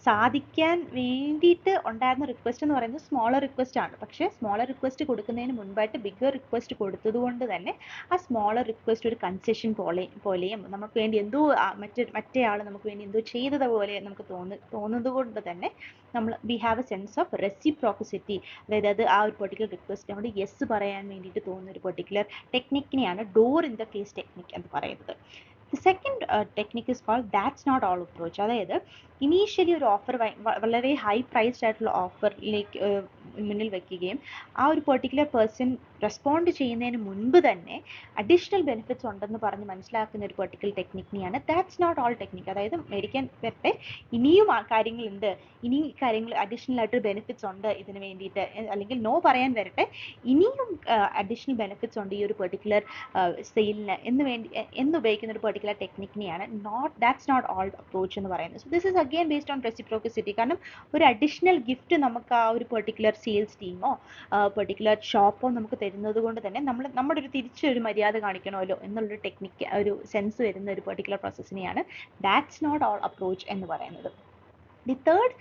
സാധിക്കാൻ വേണ്ടിയിട്ട് ഉണ്ടായിരുന്ന റിക്വസ്റ്റ് എന്ന് പറയുന്നത് സ്മോളർ റിക്വസ്റ്റ് ആണ്. പക്ഷേ സ്മോളർ റിക്വസ്റ്റ് കൊടുക്കുന്നതിന് മുൻപായിട്ട് ബിഗ്ഗർ റിക്വസ്റ്റ് കൊടുത്തതുകൊണ്ട് തന്നെ ആ സ്മോളർ റിക്വസ്റ്റ് ഒരു കൺസെഷൻ പോലെയും നമുക്ക് വേണ്ടി എന്തോ മറ്റേ ആൾ നമുക്ക് വേണ്ടി എന്തോ ചെയ്തതുപോലെ നമുക്ക് തോന്നുന്നത് കൊണ്ട് തന്നെ we have A sense of reciprocity. അതായത് അത് ആ ഒരു പെർട്ടിക്കുലർ റിക്വസ്റ്റിനോട് യെസ് പറയാൻ വേണ്ടിയിട്ട് തോന്നുന്ന ഒരു പെർട്ടിക്കുലർ ടെക്നിക്കിനെയാണ് door in the face technique എന്ന് പറയുന്നത്. The second technique is called that's not all approach. അതായത് ഇനീഷ്യലി ഒരു ഓഫർ വളരെ ഹൈ പ്രൈസ്ഡ് ആയിട്ടുള്ള ഓഫറിലേക്ക് മുന്നിൽ വയ്ക്കുകയും ആ ഒരു പെർട്ടിക്കുലർ പേഴ്സൺ റെസ്പോണ്ട് ചെയ്യുന്നതിന് മുൻപ് തന്നെ അഡീഷണൽ ബെനിഫിറ്റ്സ് ഉണ്ടെന്ന് പറഞ്ഞ് മനസ്സിലാക്കുന്ന ഒരു പെർട്ടിക്കുലർ ടെക്നിക്കിനെയാണ് ദാറ്റ്സ് നോട്ട് ഓൾ ടെക്നിക്ക്. അതായത് മേടിക്കാൻ വരട്ടെ, ഇനിയും കാര്യങ്ങളുണ്ട്, ഇനിയും കാര്യങ്ങൾ അഡീഷണൽ ആയിട്ട് ബെനിഫിറ്റ്സ് ഉണ്ട് ഇതിന് വേണ്ടിയിട്ട്, അല്ലെങ്കിൽ നോ പറയാൻ വരട്ടെ, ഇനിയും അഡീഷണൽ ബെനിഫിറ്റ്സ് ഉണ്ട് ഈ ഒരു പെർട്ടിക്കുലർ സെയിലിന് എന്ന് ഉപയോഗിക്കുന്ന ഒരു പെർട്ടിക്കുലർ ടെക്നിക്കിനെയാണ് ദാറ്റ്സ് നോട്ട് ഓൾ അപ്രോച്ച് എന്ന് പറയുന്നത്. So this is again based on reciprocity. കാരണം ഒരു അഡീഷണൽ ഗിഫ്റ്റ് നമുക്ക് ആ ഒരു പെർട്ടിക്കുലർ സെയിൽസ് ടീമോ പെർട്ടിക്കുലർ ഷോപ്പോ നമുക്ക് തരുന്നത് കൊണ്ട് തന്നെ നമ്മുടെ ഒരു തിരിച്ചൊരു മര്യാദ കാണിക്കണമല്ലോ എന്നുള്ളൊരു ടെക്നിക്ക്, ഒരു സെൻസ് വരുന്ന ഒരു പെർട്ടിക്കുലർ പ്രോസസ്സിനെയാണ് ദാറ്റ്സ് നോട്ട് ഓൾ അപ്രോച്ച് എന്ന് പറയുന്നത്. The third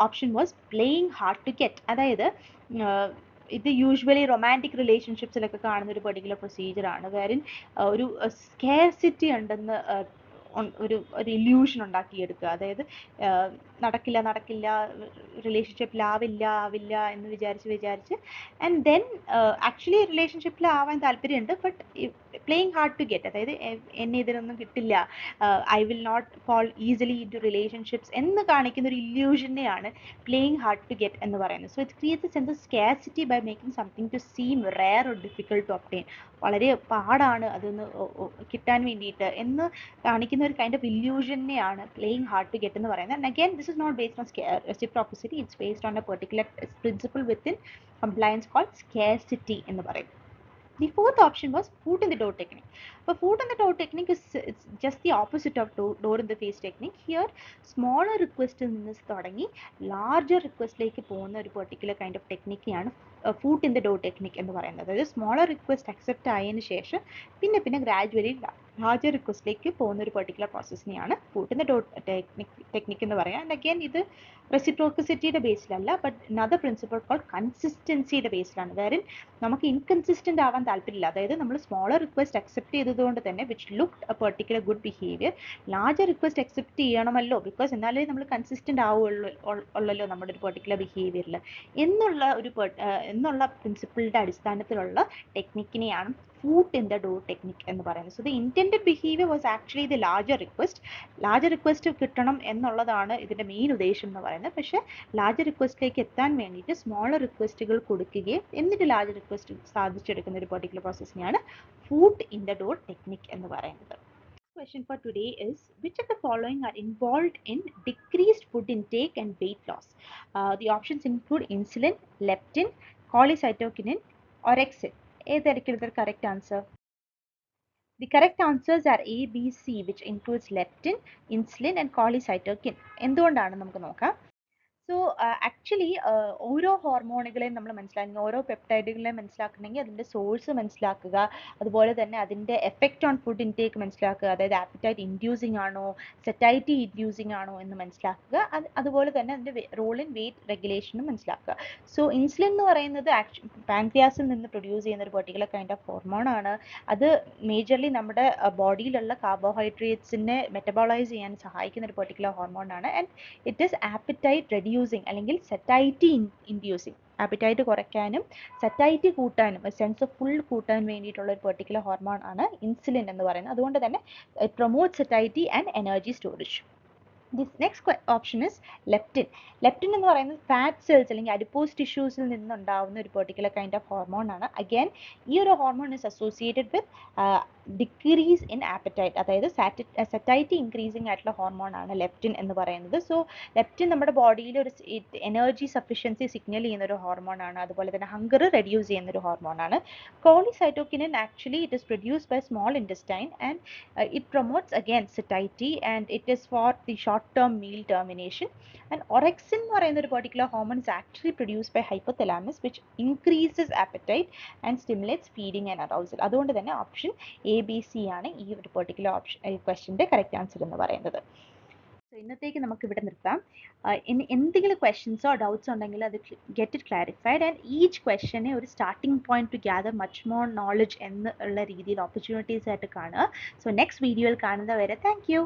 option was playing hard to get. അതായത് ഇത് യൂഷ്വലി റൊമാൻറ്റിക് റിലേഷൻഷിപ്സിലൊക്കെ കാണുന്ന ഒരു പെർട്ടിക്കുലർ പ്രൊസീജിയറാണ്. വേറിൻ ഒരു സ്കേർസിറ്റി ഉണ്ടെന്ന് ഒരു ഇല്യൂഷൻ ഉണ്ടാക്കിയെടുക്കുക. അതായത് നടക്കില്ല റിലേഷൻഷിപ്പിലാവില്ല എന്ന് വിചാരിച്ച് ആൻഡ് ദെൻ ആക്ച്വലി റിലേഷൻഷിപ്പിലാവാൻ താല്പര്യമുണ്ട്, but playing hard to get, അതായത് എന്നെ ഇതിനൊന്നും കിട്ടില്ല, I will not fall easily in to relationships എന്ന് കാണിക്കുന്ന ഒരു ഇല്യൂഷനെയാണ് പ്ലേയിങ് ഹാർഡ് ടു ഗെറ്റ് എന്ന് പറയുന്നത്. So it creates a sense of scarcity by making something to seem rare or difficult to obtain. വളരെ പാടാണ് അതൊന്ന് കിട്ടാൻ വേണ്ടിയിട്ട് എന്ന് കാണിക്കുന്ന ഒരു കൈൻഡ് ഓഫ് ഇല്യൂഷനെയാണ് പ്ലേയിങ് ഹാർഡ് ടു ഗെറ്റ് എന്ന് പറയുന്നത്. And again this is not based on reciprocity, it's based on a particular principle within compliance called scarcity എന്ന് പറയും. The fourth option was foot in the door technique. But foot in the door technique is it's just the opposite of door in the face technique. Here, smaller request in this തുടങ്ങി larger request-ലേക്ക് പോകുന്ന ഒരു particular kind of technique-യാണ് foot in the door technique എന്ന് പറയുന്നത്. അതായത് smaller request accept ആയതിനു ശേഷം പിന്നെ gradually larger request-ലേക്ക് പോകുന്ന ഒരു particular process-നെയാണ് foot in the door technique എന്ന് പറയുക. And again, ഇത് reciprocity-യുടെ ബേസിലല്ല, but another principle called consistency-യുടെ ബേസിലാണ്. wherein നമുക്ക് inconsistent ആവാൻ താല്പര്യമില്ല. അതായത് നമ്മൾ smaller request accept ചെയ്തതുകൊണ്ട് തന്നെ which looked a particular good behavior, larger request accept ചെയ്യണമല്ലോ, because എന്നാലേ നമ്മൾ consistent ആവുള്ളല്ലോ നമ്മുടെ ഒരു particular behavior എന്നുള്ള പ്രിൻസിപ്പിളിന്റെ അടിസ്ഥാനത്തിലുള്ള ടെക്നിക്കിനെയാണ് foot in the door technique എന്ന് പറയുന്നത്. So the intended behavior was actually the larger request കിട്ടണം എന്നുള്ളതാണ് ഇതിന്റെ മെയിൻ ഉദ്ദേശം എന്ന് പറയുന്നത്. പക്ഷേ larger requestലേക്ക് എത്താൻ വേണ്ടിയിട്ട് smaller requestകൾ കൊടുക്കുകയും എന്നിട്ട് larger request സാധിച്ചെടുക്കുന്ന ഒരു particular processനെയാണ് foot in the door technique എന്ന് പറയുന്നത്. Question for today is, which of the following are involved in decreased food intake and weight loss? The options include insulin, leptin, cholecystokinin, orexin. ഏതായിരിക്കും the correct answer? The correct answers are A, B, C, which includes leptin, insulin and cholecystokinin. എന്തുകൊണ്ടാണ് നമുക്ക് നോക്കാം. So actually ഓരോ ഹോർമോണുകളെയും നമ്മൾ മനസ്സിലാക്കുക, ഓരോ പെപ്റ്റൈഡുകളെയും മനസ്സിലാക്കണമെങ്കിൽ അതിൻ്റെ സോഴ്സ് മനസ്സിലാക്കുക, അതുപോലെ തന്നെ അതിൻ്റെ എഫക്റ്റ് ഓൺ ഫുഡ് ഇൻടേക്ക് മനസ്സിലാക്കുക, അതായത് ആപ്പിറ്റൈറ്റ് ഇൻഡ്യൂസിങ് ആണോ സെറ്റൈറ്റി ഇൻഡ്യൂസിങ് ആണോ എന്ന് മനസ്സിലാക്കുക, അതുപോലെ തന്നെ അതിൻ്റെ റോൾ ഇൻ വെയിറ്റ് റെഗുലേഷനും മനസ്സിലാക്കുക. സോ ഇൻസുലിൻ എന്ന് പറയുന്നത് പാൻക്രിയാസിൽ നിന്ന് പ്രൊഡ്യൂസ് ചെയ്യുന്ന ഒരു പെർട്ടിക്കുലർ കൈൻഡ് ഓഫ് ഹോർമോണാണ്. അത് മേജർലി നമ്മുടെ ബോഡിയിലുള്ള കാർബോഹൈഡ്രേറ്റ്സിനെ മെറ്റബോളൈസ് ചെയ്യാൻ സഹായിക്കുന്ന ഒരു പെർട്ടിക്കുലർ ഹോർമോണാണ്. ആൻഡ് ഇറ്റ് ഈസ് ആപ്പിറ്റൈറ്റ് അല്ലെങ്കിൽ സെറ്റൈറ്റി ഇൻഡ്യൂസിങ്, ആപ്പിറ്റൈറ്റ് കുറയ്ക്കാനും സെറ്റൈറ്റി കൂട്ടാനും സെൻസ് ഓഫ് ഫുൾ കൂട്ടാൻ വേണ്ടിയിട്ടുള്ള ഒരു പെർട്ടിക്കുലർ ഹോർമോൺ ആണ് ഇൻസുലിൻ എന്ന് പറയുന്നത്. അതുകൊണ്ട് തന്നെ it promote satiety and energy storage. This next option is leptin. Leptin എന്ന് പറയുന്നത് ഫാറ്റ് സെൽസ് അല്ലെങ്കിൽ അഡിപ്പോസ് ടിഷ്യൂസിൽ നിന്നുണ്ടാവുന്ന ഒരു പെർട്ടിക്കുലർ കൈൻഡ് ഓഫ് ഹോർമോൺ ആണ്. അഗൈൻ ഈ ഒരു hormone is associated with decrease in appetite, അതായത് സെറ്റൈറ്റി ഇൻക്രീസിങ് ആയിട്ടുള്ള ഹോർമോൺ ആണ് ലെപ്റ്റിൻ എന്ന് പറയുന്നത്. സോ ലെപ്റ്റിൻ നമ്മുടെ ബോഡിയിൽ ഒരു എനർജി സഫിഷ്യൻസി സിഗ്നൽ ചെയ്യുന്ന ഒരു ഹോർമോൺ ആണ്, അതുപോലെ തന്നെ ഹങ്കർ റെഡ്യൂസ് ചെയ്യുന്ന ഒരു ഹോർമോൺ ആണ്. cholecystokinin actually it is produced by small intestine and it promotes again satiety and it is for the short term meal termination. And orexin എന്ന് പറയുന്ന ഒരു particular hormone is actually produced by hypothalamus which increases appetite and stimulates feeding and arousal. അതുകൊണ്ട് തന്നെ ഓപ്ഷൻ എ ബി സി ആണ് ഈ ഒരു പെർട്ടിക്കുലർ ഓപ്ഷൻ ക്വസ്റ്റ്യൻ്റെ കറക്റ്റ് ആൻസർ എന്ന് പറയുന്നത്. സോ ഇന്നത്തേക്ക് നമുക്ക് ഇവിടെ നിർത്താം. ഇനി എന്തെങ്കിലും ക്വസ്റ്റ്യൻസോ ഡൗട്ട്സോ ഉണ്ടെങ്കിൽ അത് get it clarified and each ക്വസ്റ്റ്യനെ ഒരു starting point to gather much more knowledge എന്നുള്ള രീതിയിൽ ഓപ്പർച്യൂണിറ്റീസ് ആയിട്ട് കാണുക. സോ നെക്സ്റ്റ് വീഡിയോയിൽ കാണുന്നവരെ താങ്ക് യു.